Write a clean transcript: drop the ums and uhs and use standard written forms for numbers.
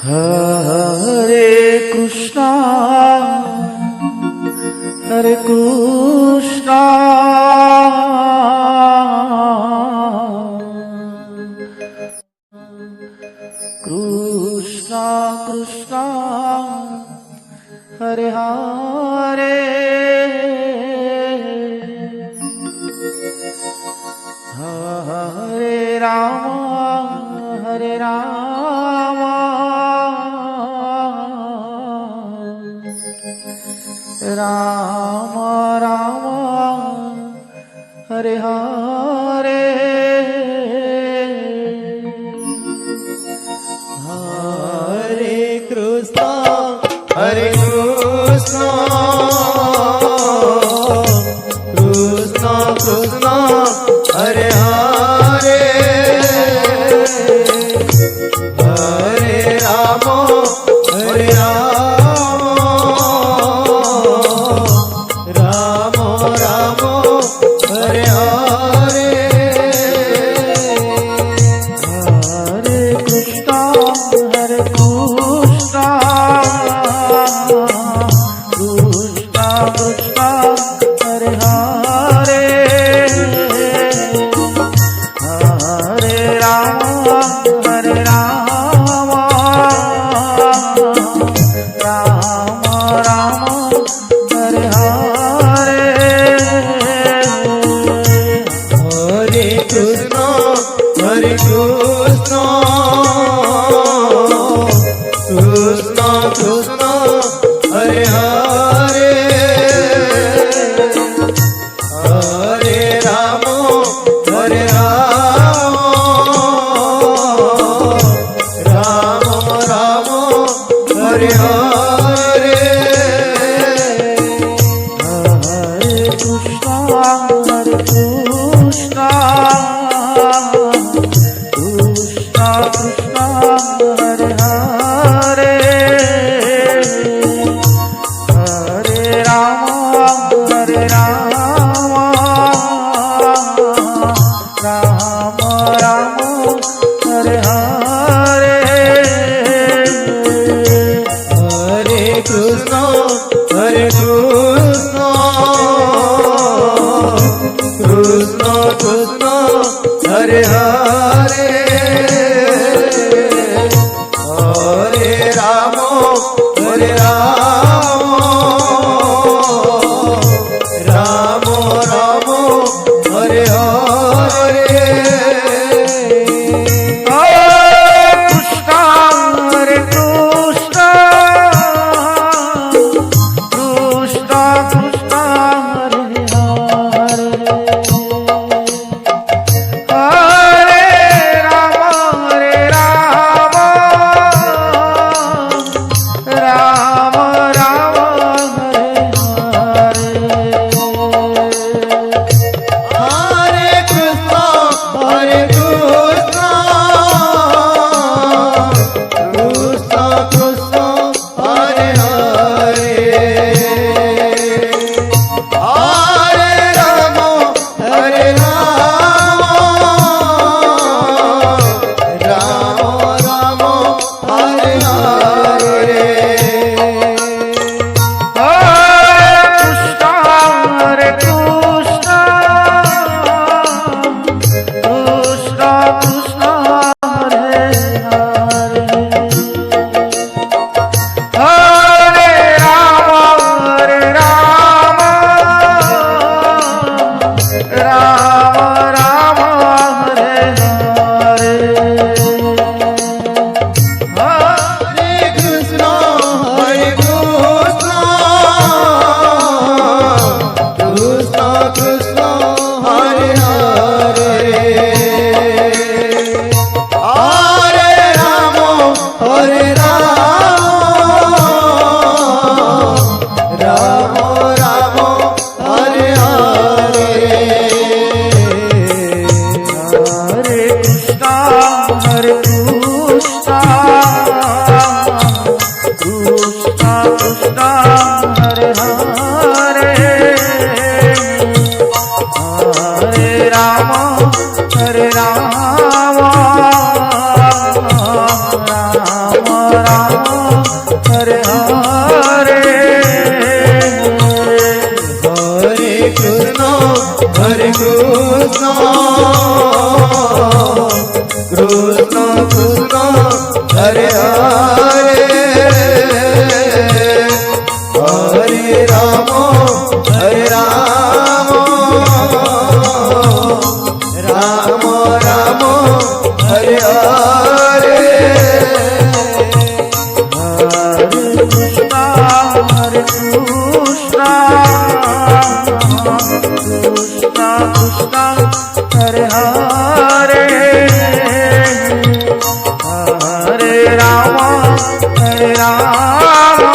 Hare Krishna Krishna Krishna Hare Hare Hare Ram Ram Ram Hare Hare Hare Krishna Krishna Krishna Hare Hare Hare Ram Ram Ram Hare Hare Hare Krishna Krishna Krishna Hare Hare Hare Ram Ram Ram Hare Hare Hare Krishna Krishna Krishna Hare Hare Hare Ram Ram Ram Hare Hare Hare Krishna Krishna Krishna Hare Hare Hare Ram Ram Ram Hare Hare Hare Krishna Krishna Krishna Hare Hare Hare Ram Ram Ram Hare Hare Hare Krishna Krishna Hare Hare Hare Ram Ram Ram Hare Hare Hare Krishna Krishna Krishna Hare Hare Hare Ram Ram Ram Hare Hare Hare Krishna Krishna Hare Hare Hare Ram Ram Hare Hare Hare Krishna Krishna Krishna Hare Hare Hare Ram Ram Ram Hare Hare Hare Krishna Krishna Krishna Hare Hare Hare Ram Ram Ram Ram Hare Hare Hare Krishna Krishna Krishna Hare Hare Hare Ram Ram Ram Hare Hare Hare Krishna Krishna Krishna Hare Hare Hare Ram